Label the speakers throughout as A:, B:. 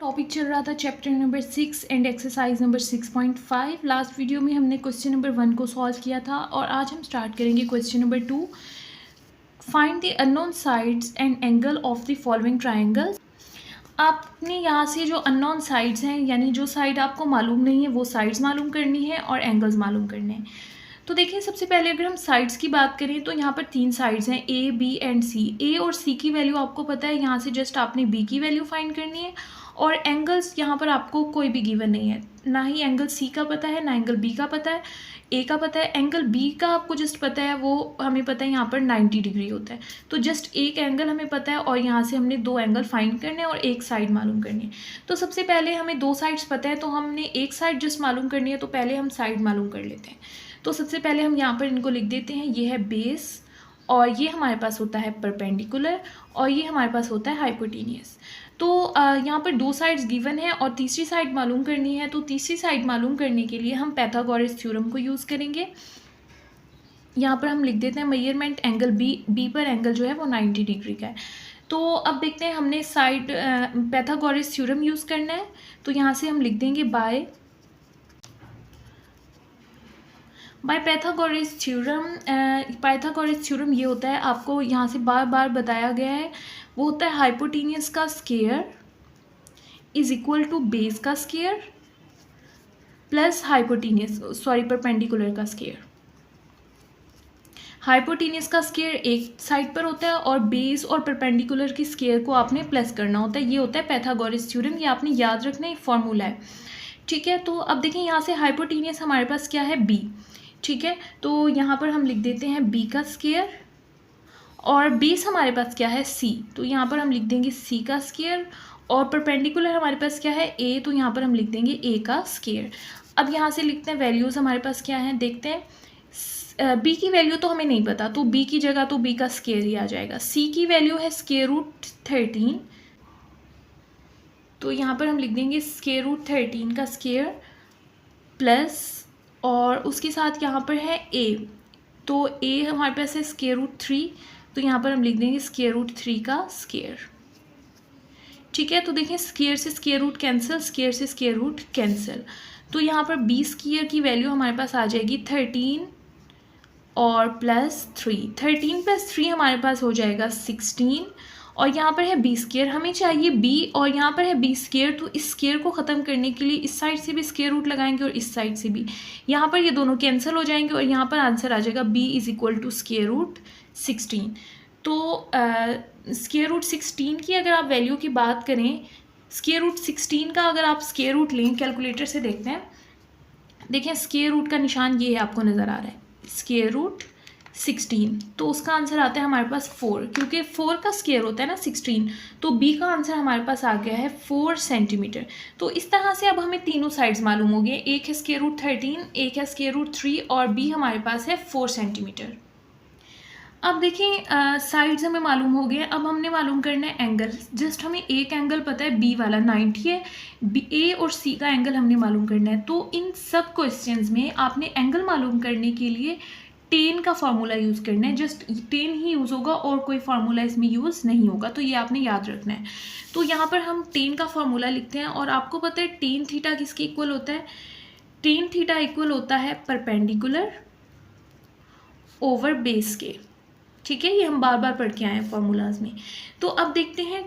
A: Topic चल रहा था chapter number 6 and exercise number 6.5। Last video में हमने क्वेश्चन नंबर 1 को सॉल्व किया था और आज हम स्टार्ट करेंगे question number 2। Find the unknown sides and angle of the following triangle. आपने यहाँ से जो अननोन साइड्स हैं यानी जो साइड आपको मालूम नहीं है वो साइड्स मालूम करनी है और एंगल्स मालूम करने हैं। तो देखिए सबसे पहले अगर हम साइड्स की बात करें तो यहाँ पर 3 साइड्स हैं ए बी एंड सी। ए और सी की वैल्यू आपको पता है, यहाँ से जस्ट आपने बी की वैल्यू फाइंड करनी है। और एंगल्स यहाँ पर आपको कोई भी गिवन नहीं है, ना ही एंगल सी का पता है ना एंगल बी का पता है। ए का पता है, एंगल बी का आपको जस्ट पता है, वो हमें पता है यहाँ पर 90 डिग्री होता है। तो जस्ट एक एंगल हमें पता है और यहाँ से हमने 2 एंगल फाइंड करने हैं और एक साइड मालूम करनी है। तो सबसे पहले हमें 2 साइड्स पता है तो हमने एक साइड जस्ट मालूम करनी है, तो पहले हम साइड मालूम कर लेते हैं। तो सबसे पहले हम यहाँ पर इनको लिख देते हैं, ये है बेस और ये हमारे पास होता है परपेंडिकुलर और ये हमारे पास होता है हाइपोटेनियस। तो यहाँ पर 2 साइड्स गिवन है और तीसरी साइड मालूम करनी है। तो तीसरी साइड मालूम करने के लिए हम पाइथागोरस थ्योरम को यूज़ करेंगे। यहाँ पर हम लिख देते हैं मेजरमेंट एंगल बी पर एंगल जो है वो 90 डिग्री का है। तो अब देखते हैं हमने साइड पाइथागोरस थ्योरम यूज़ करना है। तो यहाँ से हम लिख देंगे by Pythagoras theorem. Pythagoras theorem ये होता है, आपको यहाँ से बार बार बताया गया है, वो होता है हाइपोटेनियस का square is equal to base का स्क्वायर प्लस परपेंडिकुलर का स्क्वायर। हाइपोटेनियस का स्क्वायर एक साइड पर होता है और बेस और परपेंडिकुलर की स्क्वायर को आपने प्लस करना होता है। ये होता है पाइथागोरस थ्योरम, ये आपने याद रखना है, फॉर्मूला है। ठीक है, तो अब देखें यहाँ से हाइपोटेनियस हमारे पास क्या है, बी। ठीक है, तो यहाँ पर हम लिख देते हैं बी का स्क्वायर और बेस हमारे पास क्या है, सी। तो यहाँ पर हम लिख देंगे सी का स्क्वायर और परपेंडिकुलर हमारे पास क्या है, ए। तो यहाँ पर हम लिख देंगे ए का स्क्वायर। अब यहाँ से लिखते हैं वैल्यूज़ हमारे पास क्या हैं, देखते हैं। बी की वैल्यू तो हमें नहीं पता, तो बी की जगह तो बी का स्क्वायर ही आ जाएगा। सी की वैल्यू है √13, तो यहाँ पर हम लिख देंगे √13 का स्क्वायर प्लस और उसके साथ यहाँ पर है ए। तो ए हमारे पास है √3, तो यहाँ पर हम लिख देंगे √3 का स्क्वायर। ठीक है, तो देखें स्क्वायर से स्क्वायर रूट कैंसिल, स्क्वायर से स्क्वायर रूट कैंसिल। तो यहाँ पर बी स्क्वायर की वैल्यू हमारे पास आ जाएगी 13 और प्लस 3। 13 + 3 हमारे पास हो जाएगा 16 और यहाँ पर है बी स्क्वायर, हमें चाहिए बी और यहाँ पर है बी स्क्वायर। तो इस स्क्वायर को ख़त्म करने के लिए इस साइड से भी स्क्वायर रूट लगाएंगे और इस साइड से भी। यहाँ पर ये दोनों कैंसिल हो जाएंगे और यहाँ पर आंसर आ जाएगा b = √16। तो √16 की अगर आप वैल्यू की बात करें, √16 का अगर आप स्क्वायर रूट लें, कैलकुलेटर से देखते हैं, देखें स्क्वायर रूट का निशान ये है, आपको नज़र आ रहा है √16। तो उसका आंसर आता है हमारे पास 4, क्योंकि 4 का स्क्वायर होता है ना 16। तो बी का आंसर हमारे पास आ गया है 4 सेंटीमीटर। तो इस तरह से अब हमें तीनों साइड्स मालूम हो गए, एक है √13, एक है √3 और बी हमारे पास है 4 सेंटीमीटर। अब देखें साइड्स हमें मालूम हो गए, अब हमने मालूम करना है एंगल। जस्ट हमें एक एंगल पता है, बी वाला 90 है, ए और सी का एंगल हमने मालूम करना है। तो इन सब क्वेश्चंस में आपने एंगल मालूम करने के लिए टेन का फार्मूला यूज़ करना है, जस्ट टेन ही यूज़ होगा और कोई फार्मूला इसमें यूज़ नहीं होगा, तो ये आपने याद रखना है। तो यहाँ पर हम टेन का फार्मूला लिखते हैं और आपको पता है टेन थीटा किसके इक्वल होता है, टेन थीटा इक्वल होता है परपेंडिकुलर ओवर बेस के। ठीक है, ये हम बार बार पढ़ के आए हैं फॉर्मूलाज में। तो अब देखते हैं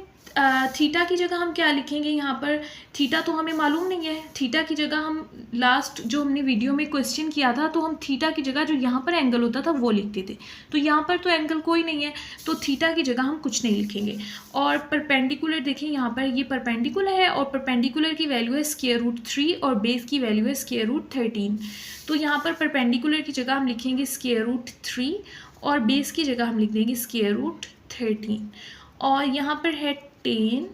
A: थीटा की जगह हम क्या लिखेंगे। यहाँ पर थीटा तो हमें मालूम नहीं है, थीटा की जगह हम लास्ट जो हमने वीडियो में क्वेश्चन किया था, तो हम थीटा की जगह जो यहाँ पर एंगल होता था वो लिखते थे। तो यहाँ पर तो एंगल कोई नहीं है, तो थीटा की जगह हम कुछ नहीं लिखेंगे। और परपेंडिकुलर देखिए, यहाँ पर ये परपेंडिकुलर है और परपेंडिकुलर की वैल्यू है √3 और बेस की वैल्यू है √13। तो यहाँ पर परपेंडिकुलर की जगह हम लिखेंगे √3 और बेस की जगह हम लिख देंगे √13 और यहाँ पर है टेन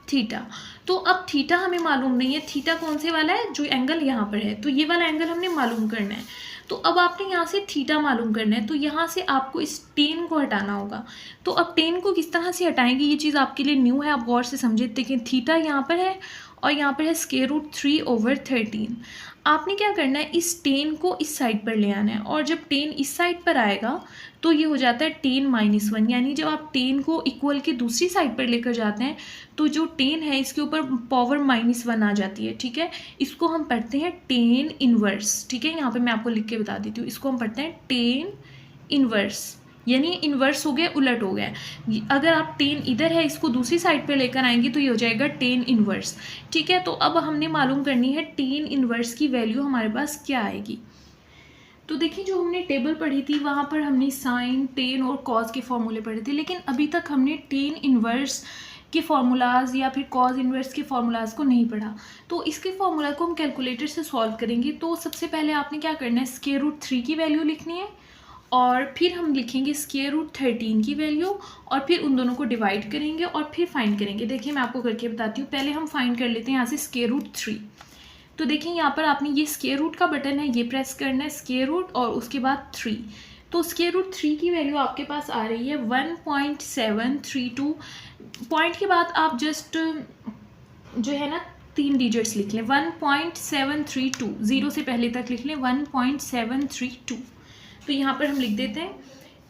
A: थीटा। तो अब थीटा हमें मालूम नहीं है, थीटा कौन से वाला है, जो एंगल यहाँ पर है, तो ये वाला एंगल हमने मालूम करना है। तो अब आपने यहाँ से थीटा मालूम करना है, तो यहाँ से आपको इस टेन को हटाना होगा। तो अब टेन को किस तरह से हटाएंगे, ये चीज़ आपके लिए न्यू है, आप गौर से समझे। देखिए थीटा यहाँ पर है और यहाँ पर है स्क्वायर रूट 3/13। आपने क्या करना है, इस 10 को इस साइड पर ले आना है, और जब 10 इस साइड पर आएगा तो ये हो जाता है 10 - 1, यानी जब आप 10 को इक्वल के दूसरी साइड पर लेकर जाते हैं तो जो 10 है इसके ऊपर पावर -1 आ जाती है। ठीक है, इसको हम पढ़ते हैं 10 इनवर्स। ठीक है, यहाँ पे मैं आपको लिख के बता देती हूँ, इसको हम पढ़ते हैं 10 इनवर्स, यानी इन्वर्स हो गया, उलट हो गया। अगर आप 10 इधर है, इसको दूसरी साइड पे लेकर आएंगे तो ये हो जाएगा 10 इन्वर्स। ठीक है, तो अब हमने मालूम करनी है 10 इन्वर्स की वैल्यू हमारे पास क्या आएगी। तो देखिए, जो हमने टेबल पढ़ी थी वहाँ पर हमने साइन, टेन और कॉज के फॉर्मूले पढ़े थे, लेकिन अभी तक हमने 10 इन्वर्स के फार्मूलाज या फिर कॉज इन्वर्स के फार्मूलाज को नहीं पढ़ा। तो इसके फार्मूला को हम कैलकुलेटर से सॉल्व करेंगे। तो सबसे पहले आपने क्या करना है, स्क्वायर रूट 3 की वैल्यू लिखनी है, और फिर हम लिखेंगे स्क्वायर रूट 13 की वैल्यू, और फिर उन दोनों को डिवाइड करेंगे और फिर फाइंड करेंगे। देखिए, मैं आपको करके बताती हूँ। पहले हम फाइंड कर लेते हैं यहाँ से स्क्वायर रूट 3। तो देखिए, यहाँ पर आपने ये स्क्वायर रूट का बटन है, ये प्रेस करना है, स्क्वायर रूट और उसके बाद 3। तो स्क्वायर रूट 3 की वैल्यू आपके पास आ रही है 1.732। पॉइंट के बाद आप जस्ट जो है ना 3 डिजिट्स लिख लें, 1.732, 0 से पहले तक लिख लें 1.732। तो यहाँ पर हम लिख देते हैं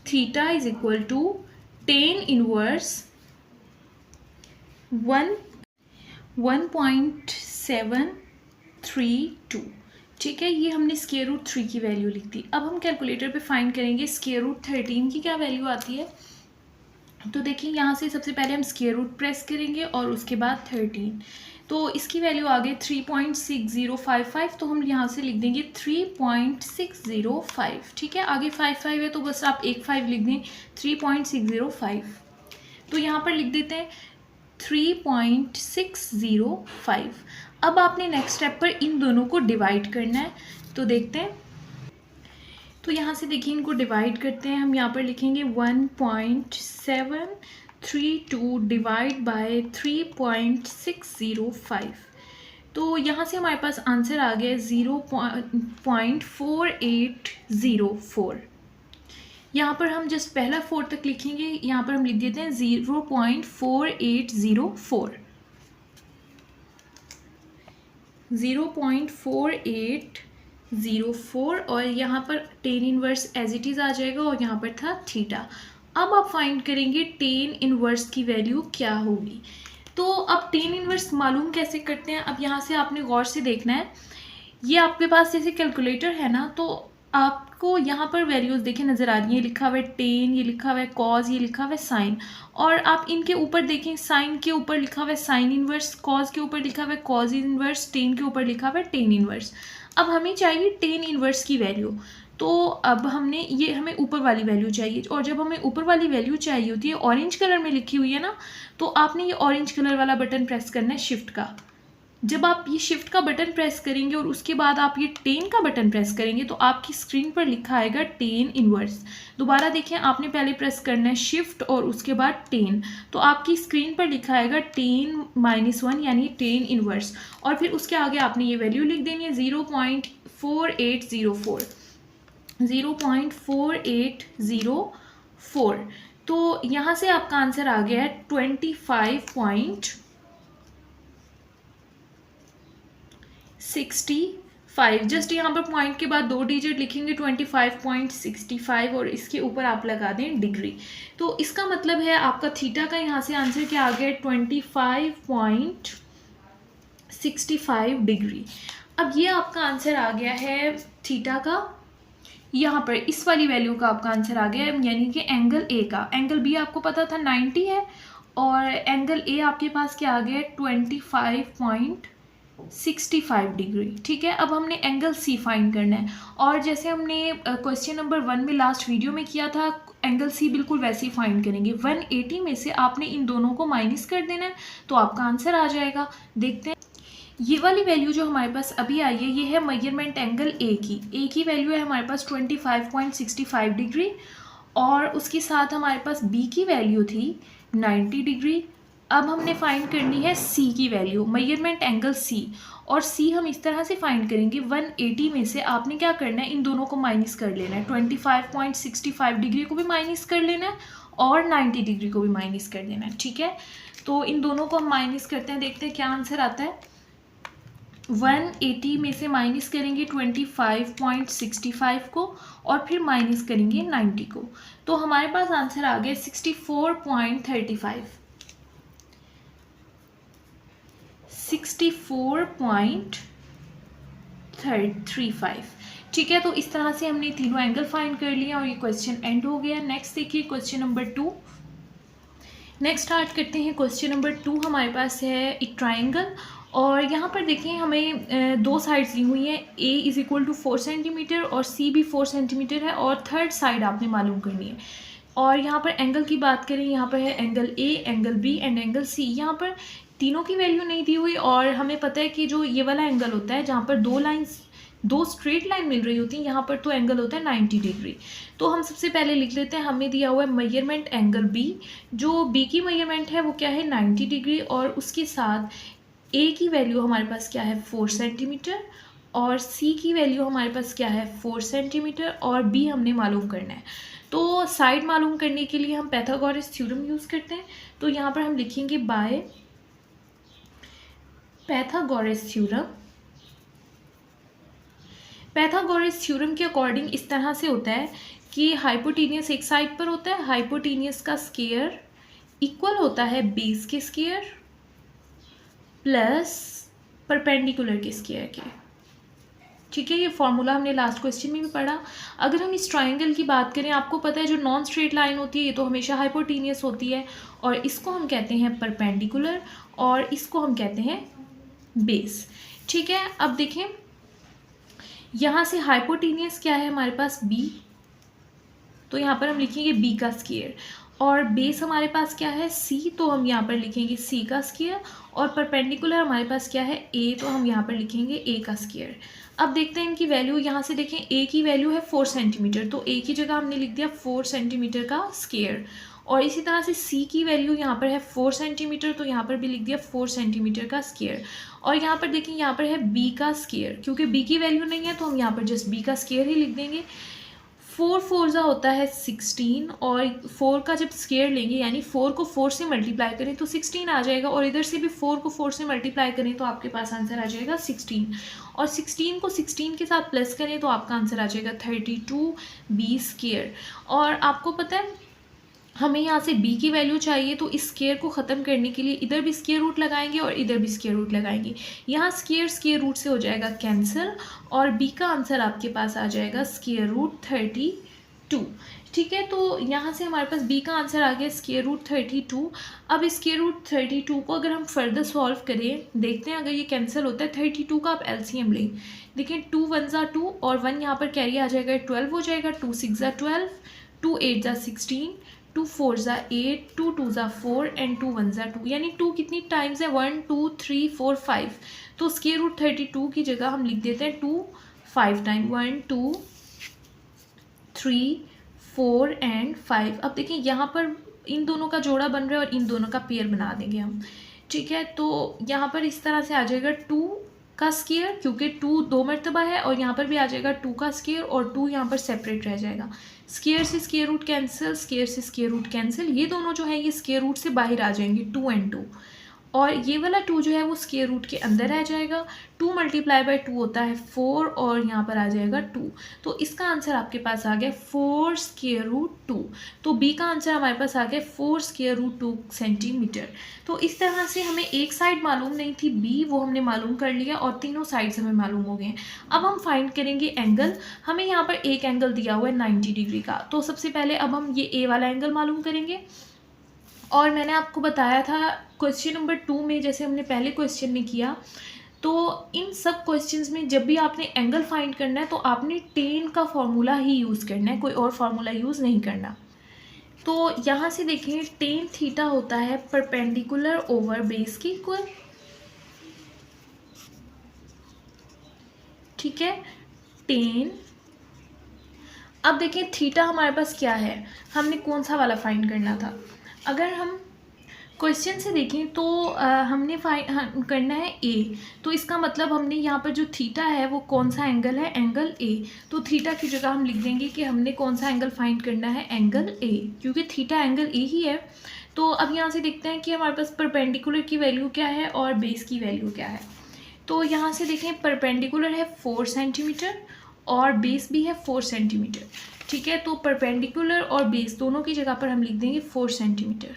A: theta is equal to 10 inverse 1.732। ठीक है, ये हमने स्क्वायर रूट 3 की वैल्यू लिख दी। अब हम कैलकुलेटर पे फाइंड करेंगे स्क्वायर रूट 13 की क्या वैल्यू आती है। तो देखिए, यहाँ से सबसे पहले हम स्क्वायर रूट प्रेस करेंगे और उसके बाद 13। तो इसकी वैल्यू आ गई 3.6055। तो हम यहाँ से लिख देंगे 3.605। ठीक है, आगे 5 है तो बस आप एक 5 लिख दें, 3.605। तो यहाँ पर लिख देते हैं 3.605। अब आपने नेक्स्ट स्टेप पर इन दोनों को डिवाइड करना है। तो देखते हैं, तो यहाँ से देखिए इनको डिवाइड करते हैं। हम यहाँ पर लिखेंगे 1.732 डिवाइड बाय 3.605। तो यहाँ से हमारे पास आंसर आ गया 0.4804। यहाँ पर हम जस्ट पहला 4 तक लिखेंगे, यहाँ पर हम लिख देते हैं 0.4804। 0.4804 और यहाँ पर 10 इनवर्स एज इट इज़ आ जाएगा, और यहाँ पर था थीटा। अब आप फाइंड करेंगे 10 इनवर्स की वैल्यू क्या होगी। तो अब 10 इनवर्स मालूम कैसे करते हैं। अब यहाँ से आपने गौर से देखना है, ये आपके पास जैसे कैलकुलेटर है ना, तो आपको यहाँ पर वैल्यूज़ देखें नज़र आ रही है, लिखा हुआ है 10, ये लिखा हुआ है कॉज, ये लिखा हुआ है साइन, और आप इनके ऊपर देखें, साइन के ऊपर लिखा हुआ है साइन इनवर्स, कॉज के ऊपर लिखा हुआ है कॉज इनवर्स, 10 के ऊपर लिखा हुआ है 10 इनवर्स। अब हमें चाहिए 10 इनवर्स की वैल्यू। तो अब हमने ये, हमें ऊपर वाली वैल्यू चाहिए, और जब हमें ऊपर वाली वैल्यू चाहिए होती है, ऑरेंज कलर में लिखी हुई है ना, तो आपने ये ऑरेंज कलर वाला बटन प्रेस करना है, शिफ्ट का। जब आप ये शिफ्ट का बटन प्रेस करेंगे और उसके बाद आप ये 10 का बटन प्रेस करेंगे तो आपकी स्क्रीन पर लिखा आएगा 10 इनवर्स। दोबारा देखें, आपने पहले प्रेस करना है शिफ्ट और उसके बाद 10, तो आपकी स्क्रीन पर लिखा आएगा 10-1 यानी 10 इनवर्स, और फिर उसके आगे आपने ये वैल्यू लिख देनी है 0.4804। 0.4804। तो यहाँ से आपका आंसर आ गया है 25.65। जस्ट यहाँ पर पॉइंट के बाद 2 डिजिट लिखेंगे 25.65 और इसके ऊपर आप लगा दें डिग्री। तो इसका मतलब है आपका थीटा का यहाँ से आंसर क्या आ गया, 25.65 डिग्री। अब ये आपका आंसर आ गया है थीटा का, यहाँ पर इस वाली वैल्यू का आपका आंसर आ गया, यानी कि एंगल ए का। एंगल बी आपको पता था 90 है, और एंगल ए आपके पास क्या आ गया, 25.65 डिग्री। ठीक है, अब हमने एंगल सी फाइंड करना है, और जैसे हमने क्वेश्चन नंबर 1 में लास्ट वीडियो में किया था, एंगल सी बिल्कुल वैसे ही फाइंड करेंगे। 180 में से आपने इन दोनों को माइनस कर देना है, तो आपका आंसर आ जाएगा। देखते हैं, ये वाली वैल्यू जो हमारे पास अभी आई है, ये है मेजरमेंट एंगल ए की वैल्यू है हमारे पास 25.65 डिग्री, और उसके साथ हमारे पास बी की वैल्यू थी 90 डिग्री। अब हमने फाइंड करनी है सी की वैल्यू, मेजरमेंट एंगल सी, और सी हम इस तरह से फाइंड करेंगे, 180 में से आपने क्या करना है, इन दोनों को माइनस कर लेना है, 25.65 डिग्री को भी माइनस कर लेना है और 90 डिग्री को भी माइनस कर देना है। ठीक है, तो इन दोनों को हम माइनस करते हैं, देखते हैं क्या आंसर आता है। 180 में से माइनस करेंगे 25.65 को और फिर माइनस करेंगे 90 को, तो हमारे पास आंसर आ गया 64.35। 64.35। ठीक है, तो इस तरह से हमने तीनों एंगल फाइंड कर लिया और ये क्वेश्चन एंड हो गया। नेक्स्ट देखिए क्वेश्चन नंबर 2। नेक्स्ट स्टार्ट करते हैं। क्वेश्चन नंबर 2 हमारे पास है एक ट्राइंगल और यहाँ पर देखिए हमें दो साइड्स दी हुई हैं, A is equal to 4 centimetre और C भी 4 सेंटीमीटर है और थर्ड साइड आपने मालूम करनी है। और यहाँ पर एंगल की बात करें, यहाँ पर है angle A, angle B and angle C। यहाँ पर तीनों की वैल्यू नहीं दी हुई और हमें पता है कि जो ये वाला एंगल होता है जहाँ पर दो स्ट्रेट लाइन मिल रही होती है, यहाँ पर तो एंगल होता है 90 डिग्री। तो हम सबसे पहले लिख लेते हैं, हमें दिया हुआ है मेजरमेंट एंगल B, जो B की मेजरमेंट है वो क्या है 90 डिग्री और उसके साथ A की वैल्यू हमारे पास क्या है 4 सेंटीमीटर और C की वैल्यू हमारे पास क्या है 4 सेंटीमीटर और B हमने मालूम करना है। तो साइड मालूम करने के लिए हम पाइथागोरस थ्योरम यूज़ करते हैं। तो यहाँ पर हम लिखेंगे by Pythagoras theorem. Pythagoras theorem के अकॉर्डिंग इस तरह से होता है कि हाइपोटेनियस एक साइड पर होता है, हाइपोटेनियस का स्क्वायर इक्वल होता है बेस के स्क्वायर प्लस परपेंडिकुलर के स्क्वायर के। ठीक है, ये फॉर्मूला हमने लास्ट क्वेश्चन में भी पढ़ा। अगर हम इस ट्राइंगल की बात करें, आपको पता है जो नॉन स्ट्रेट लाइन होती है ये तो हमेशा हाइपोटेनियस होती है और इसको हम कहते हैं परपेंडिकुलर और इसको हम कहते हैं बेस। ठीक है, अब देखें यहाँ से हाइपोटेनियस क्या है हमारे पास B, तो यहाँ पर हम लिखेंगे B का स्क्वायर और बेस हमारे पास क्या है C, तो हम यहाँ पर लिखेंगे C का स्क्वायर और परपेंडिकुलर हमारे पास क्या है A, तो हम यहाँ पर लिखेंगे A का स्क्वायर। अब देखते हैं इनकी वैल्यू। यहाँ से देखें A की वैल्यू है 4 सेंटीमीटर, तो A की जगह हमने लिख दिया 4 सेंटीमीटर का स्क्वायर और इसी तरह से C की वैल्यू यहाँ पर है 4 सेंटीमीटर, तो यहाँ पर भी लिख दिया 4 सेंटीमीटर का स्क्वायर और यहाँ पर देखें यहाँ पर है B का स्क्वायर, क्योंकि B की वैल्यू नहीं है तो हम यहाँ पर जस्ट B का स्क्वायर ही लिख देंगे। 4 4 होता है 16 और 4 का जब स्क्वायर लेंगे यानी 4 को 4 से मल्टीप्लाई करें तो 16 आ जाएगा और इधर से भी 4 को 4 से मल्टीप्लाई करें तो आपके पास आंसर आ जाएगा 16 और 16 को 16 के साथ प्लस करें तो आपका आंसर आ जाएगा 32B स्क्वायर। और आपको पता है हमें यहाँ से B की वैल्यू चाहिए, तो इस स्क्वायर को ख़त्म करने के लिए इधर भी स्क्वायर रूट लगाएंगे और इधर भी स्क्वायर रूट लगाएंगे। यहाँ स्क्वायर रूट से हो जाएगा कैंसिल और B का आंसर आपके पास आ जाएगा स्क्वायर रूट 32। ठीक है, तो यहाँ से हमारे पास B का आंसर आ गया स्क्वायर रूट 32। अब स्क्वायर रूट 32 को अगर हम फर्दर सॉल्व करें, देखते हैं अगर ये कैंसिल होता है 32 का आप LCM लें। देखिए 2 1 2 और 1 यहाँ पर कैरी आ जाएगा 12 हो जाएगा, 2 6 12, 2 8 16, 2 4 8, 2 2 4 एंड 2 1 2, यानी 2 कितनी टाइम्स है 1 2 3 4 5, तो स्क्वायर रूट 32 की जगह हम लिख देते हैं 2 5 टाइम 1 2 3 4 एंड 5। अब देखिए यहाँ पर इन दोनों का जोड़ा बन रहा है और इन दोनों का पेयर बना देंगे हम। ठीक है, तो यहाँ पर इस तरह से आ जाएगा 2 का स्क्वायर, क्योंकि 2 2 मरतबा है और यहाँ पर भी आ जाएगा 2 का स्क्वायर और 2 यहाँ पर सेपरेट रह जाएगा। स्क्वायर से स्क्वायर रूट कैंसिल, स्क्वायर से स्क्वायर रूट कैंसिल, ये दोनों जो है ये स्क्वायर रूट से बाहर आ जाएंगे 2 एंड 2 और ये वाला 2 जो है वो स्क्वायर रूट के अंदर रह जाएगा। 2 मल्टीप्लाई बाय 2 होता है 4 और यहाँ पर आ जाएगा 2, तो इसका आंसर आपके पास आ गया 4 स्क्वायर रूट 2। तो B का आंसर हमारे पास आ गया 4 स्क्वायर रूट 2 सेंटीमीटर। तो इस तरह से हमें एक साइड मालूम नहीं थी B, वो हमने मालूम कर लिया और तीनों साइड्स हमें मालूम हो गए हैं। अब हम फाइंड करेंगे एंगल। हमें यहाँ पर एक एंगल दिया हुआ है 90 डिग्री का, तो सबसे पहले अब हम ये A वाला एंगल मालूम करेंगे। और मैंने आपको बताया था क्वेश्चन नंबर 2 में, जैसे हमने पहले क्वेश्चन में किया, तो इन सब क्वेश्चंस में जब भी आपने एंगल फाइंड करना है तो आपने टेन का फॉर्मूला ही यूज़ करना है, कोई और फार्मूला यूज़ नहीं करना। तो यहाँ से देखिए टेन थीटा होता है परपेंडिकुलर ओवर बेस के इक्वल। ठीक है, टेन। अब देखिए थीटा हमारे पास क्या है, हमने कौन सा वाला फाइंड करना था। अगर हम क्वेश्चन से देखें तो हमने करना है A, तो इसका मतलब हमने यहाँ पर जो थीटा है वो कौन सा एंगल है, एंगल A। तो थीटा की जगह हम लिख देंगे कि हमने कौन सा एंगल फाइंड करना है, एंगल A, क्योंकि थीटा एंगल A ही है। तो अब यहाँ से देखते हैं कि हमारे पास परपेंडिकुलर की वैल्यू क्या है और बेस की वैल्यू क्या है। तो यहाँ से देखें परपेंडिकुलर है 4 सेंटीमीटर और बेस भी है 4 सेंटीमीटर, ठीक है। तो परपेंडिकुलर और बेस दोनों की जगह पर हम लिख देंगे 4 सेंटीमीटर।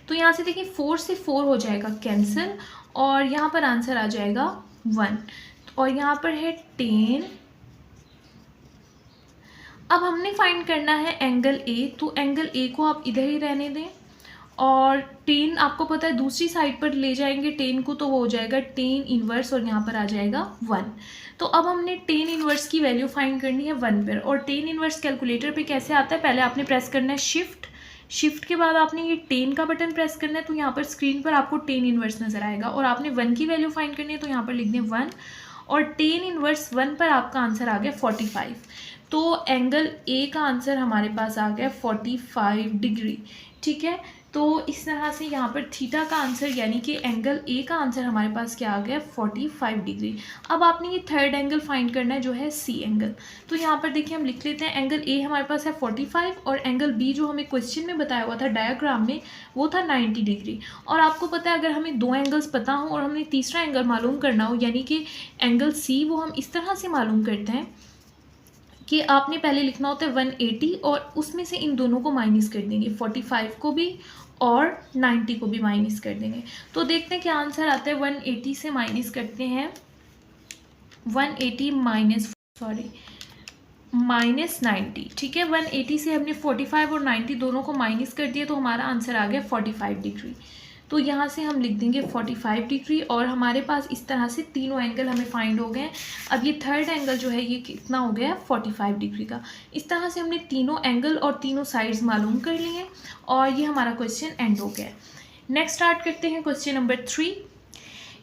A: तो यहाँ से देखिए 4 से 4 हो जाएगा कैंसिल और यहाँ पर आंसर आ जाएगा 1 और यहाँ पर है 10। अब हमने फाइंड करना है एंगल ए, तो एंगल ए को आप इधर ही रहने दें और 10 आपको पता है दूसरी साइड पर ले जाएंगे 10 को, तो वो हो जाएगा 10 इनवर्स और यहाँ पर आ जाएगा 1। तो अब हमने 10 इनवर्स की वैल्यू फाइंड करनी है 1 पर, और 10 इनवर्स कैलकुलेटर पे कैसे आता है, पहले आपने प्रेस करना है शिफ्ट के बाद आपने ये 10 का बटन प्रेस करना है, तो यहाँ पर स्क्रीन पर आपको 10 इनवर्स नज़र आएगा और आपने 1 की वैल्यू फाइंड करनी है, तो यहाँ पर लिख दें 1 और 10 इनवर्स 1 पर आपका आंसर आ गया 45। तो एंगल ए का आंसर हमारे पास आ गया 45 डिग्री, ठीक है। तो इस तरह से यहाँ पर थीटा का आंसर यानी कि एंगल ए का आंसर हमारे पास क्या आ गया 45 डिग्री। अब आपने ये थर्ड एंगल फाइंड करना है जो है सी एंगल। तो यहाँ पर देखिए हम लिख लेते हैं एंगल ए हमारे पास है 45 और एंगल बी जो हमें क्वेश्चन में बताया हुआ था डायग्राम में वो था 90 डिग्री। और आपको पता है अगर हमें दो एंगल्स पता हो और हमने तीसरा एंगल मालूम करना हो यानी कि एंगल सी, वो हम इस तरह से मालूम करते हैं कि आपने पहले लिखना होता है 180 और उसमें से इन दोनों को माइनस कर देंगे, 45 को भी और 90 को भी माइनस कर देंगे। तो देखते हैं क्या आंसर आता है। 180 से माइनस करते हैं 180 माइनस 90, ठीक है। 180 से हमने 45 और 90 दोनों को माइनस कर दिया तो हमारा आंसर आ गया 45 डिग्री। तो यहाँ से हम लिख देंगे 45 डिग्री और हमारे पास इस तरह से तीनों एंगल हमें फाइंड हो गए। अब ये थर्ड एंगल जो है ये कितना हो गया 45 डिग्री का। इस तरह से हमने तीनों एंगल और तीनों साइड्स मालूम कर लिए और ये हमारा क्वेश्चन एंड हो गया। नेक्स्ट स्टार्ट करते हैं क्वेश्चन नंबर 3।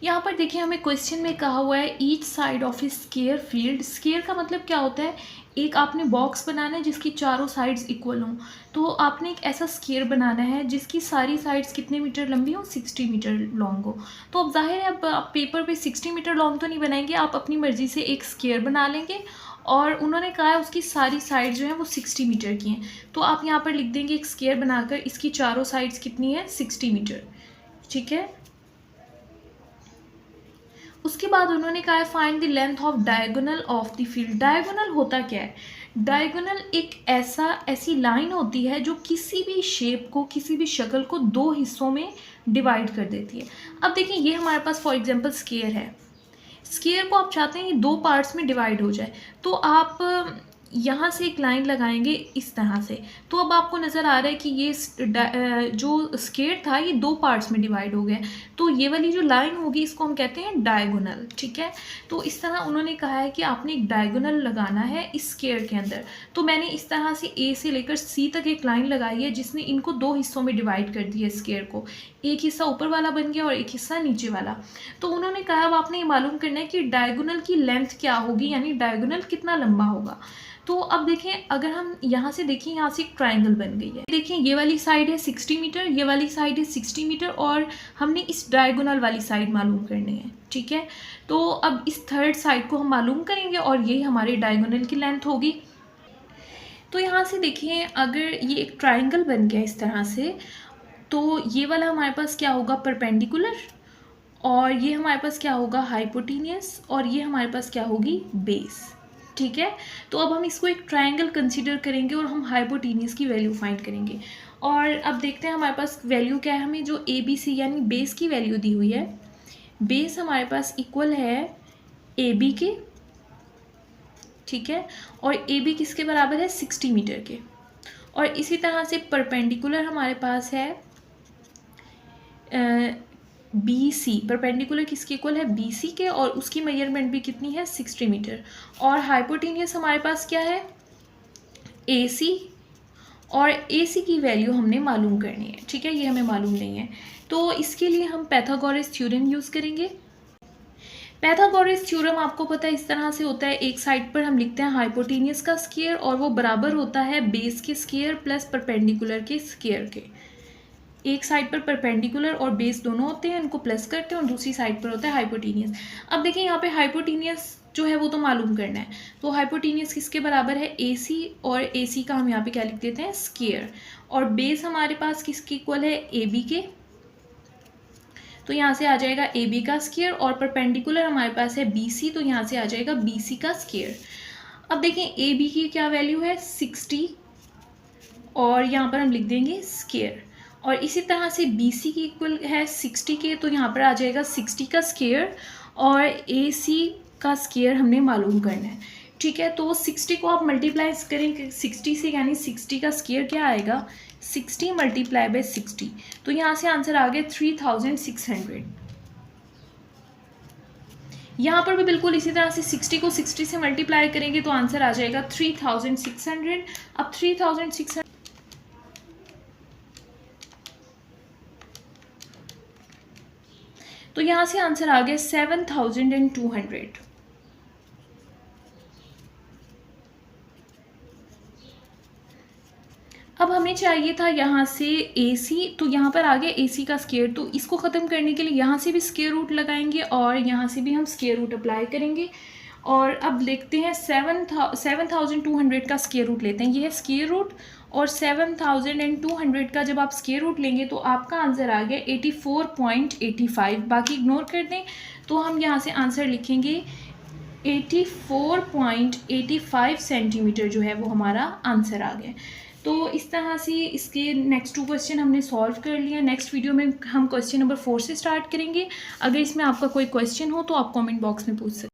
A: यहाँ पर देखिए हमें क्वेश्चन में कहा हुआ है each side of A square field. Square का मतलब क्या होता है, एक आपने बॉक्स बनाना है जिसकी चारों साइड्स इक्वल हों। तो आपने एक ऐसा स्क्वायर बनाना है जिसकी सारी साइड्स कितने मीटर लंबी हो, 60 मीटर लॉन्ग हो। तो अब जाहिर है अब आप पेपर पे 60 मीटर लॉन्ग तो नहीं बनाएंगे, आप अपनी मर्ज़ी से एक स्क्वायर बना लेंगे और उन्होंने कहा है उसकी सारी साइड जो है वो 60 मीटर की हैं। तो आप यहाँ पर लिख देंगे एक स्क्वायर बनाकर इसकी चारों साइड्स कितनी है 60 मीटर, ठीक है। उसके बाद उन्होंने कहा है find the length of diagonal of the field. Diagonal होता क्या है, डायगोनल एक ऐसी लाइन होती है जो किसी भी शेप को, किसी भी शक्ल को दो हिस्सों में डिवाइड कर देती है। अब देखिए ये हमारे पास फॉर एग्जांपल स्क्वायर है, स्क्वायर को आप चाहते हैं ये दो पार्ट्स में डिवाइड हो जाए, तो आप यहाँ से एक लाइन लगाएंगे इस तरह से। तो अब आपको नज़र आ रहा है कि ये जो स्क्वायर था ये दो पार्ट्स में डिवाइड हो गया, तो ये वाली जो लाइन होगी इसको हम कहते हैं डायगोनल, ठीक है। तो इस तरह उन्होंने कहा है कि आपने एक डायगोनल लगाना है इस स्क्वायर के अंदर। तो मैंने इस तरह से ए से लेकर सी तक एक लाइन लगाई है जिसने इनको दो हिस्सों में डिवाइड कर दिया स्क्वायर को, एक हिस्सा ऊपर वाला बन गया और एक हिस्सा नीचे वाला। तो उन्होंने कहा अब आपने ये मालूम करना है कि डायगोनल की लेंथ क्या होगी, यानी डायगोनल कितना लंबा होगा। तो अब देखें अगर हम यहाँ से देखें, यहाँ से एक ट्रायंगल बन गई है। देखें ये वाली साइड है 60 मीटर, ये वाली साइड है 60 मीटर और हमने इस डायगोनल वाली साइड मालूम करनी है, ठीक है। तो अब इस थर्ड साइड को हम मालूम करेंगे और ये हमारे डायगोनल की लेंथ होगी। तो यहाँ से देखिए अगर ये एक ट्रायंगल बन गया इस तरह से, तो ये वाला हमारे पास क्या होगा परपेंडिकुलर और ये हमारे पास क्या होगा हाइपोटेन्यूस और ये हमारे पास क्या होगी बेस, ठीक है। तो अब हम इसको एक ट्रायंगल कंसीडर करेंगे और हम हाइपोटेन्यूस की वैल्यू फाइंड करेंगे। और अब देखते हैं हमारे पास वैल्यू क्या है, हमें जो ए बी सी यानी बेस की वैल्यू दी हुई है, बेस हमारे पास इक्वल है ए बी के, ठीक है। और ए बी किसके बराबर है 60 मीटर के। और इसी तरह से परपेंडिकुलर हमारे पास है बी सी, परपेंडिकुलर किसके इक्वल है बी सी के और उसकी मेजरमेंट भी कितनी है 60 मीटर। और हाइपोटेन्यूस हमारे पास क्या है ए सी और ए सी की वैल्यू हमने मालूम करनी है, ठीक है, ये हमें मालूम नहीं है। तो इसके लिए हम पैथागोरस थ्योरम यूज़ करेंगे। पैथागोरस थ्योरम आपको पता है इस तरह से होता है, एक साइड पर हम लिखते हैं हाइपोटेन्यूस का स्क्वायर और वो बराबर होता है बेस के स्क्वायर प्लस परपेंडिकुलर के स्क्वायर के। एक साइड पर परपेंडिकुलर और बेस दोनों होते हैं, इनको प्लस करते हैं और दूसरी साइड पर होता है हाइपोटेन्यूस। अब देखिए यहाँ पे हाइपोटेन्यूस जो है वो तो मालूम करना है, तो हाइपोटेन्यूस किसके बराबर है ए सी और ए सी का हम यहाँ पे क्या लिख देते हैं स्क्वायर। और बेस हमारे पास किसके इक्वल है ए बी के, तो यहाँ से आ जाएगा ए बी का स्क्वायर और परपेंडिकुलर हमारे पास है बी सी, तो यहाँ से आ जाएगा बी सी का स्क्वायर। अब देखें ए बी की क्या वैल्यू है 60 और यहाँ पर हम लिख देंगे स्क्वायर, और इसी तरह से बी सी की इक्वल है 60 के, तो यहाँ पर आ जाएगा 60 का स्क्वायर और ए सी का स्क्वायर हमने मालूम करना है। ठीक है, तो 60 को आप मल्टीप्लाई करें 60 से, यानी 60 का स्क्वायर क्या आएगा 60 मल्टीप्लाई बाय 60, तो यहाँ से आंसर आ गया 3600। यहाँ पर भी बिल्कुल इसी तरह से 60 को 60 से मल्टीप्लाई करेंगे तो आंसर आ जाएगा 3600। अब 3600 तो यहाँ से आंसर आ गया 7200। अब हमें चाहिए था यहाँ से AC, तो यहाँ पर आ गया AC का स्क्वायर, तो इसको ख़त्म करने के लिए यहाँ से भी स्क्वायर रूट लगाएंगे और यहाँ से भी हम स्क्वायर रूट अप्लाई करेंगे। और अब लिखते हैं 7200 का स्क्वायर रूट लेते हैं, ये है स्क्वायर रूट, और 7200 का जब आप स्क्वायर रूट लेंगे तो आपका आंसर आ गया 84.85। बाकी इग्नोर कर दें, तो हम यहाँ से आंसर लिखेंगे 84.85 सेंटीमीटर जो है वो हमारा आंसर आ गया। तो इस तरह से इसके नेक्स्ट 2 क्वेश्चन हमने सॉल्व कर लिया। नेक्स्ट वीडियो में हम क्वेश्चन नंबर 4 से स्टार्ट करेंगे। अगर इसमें आपका कोई क्वेश्चन हो तो आप कमेंट बॉक्स में पूछ सकते हैं।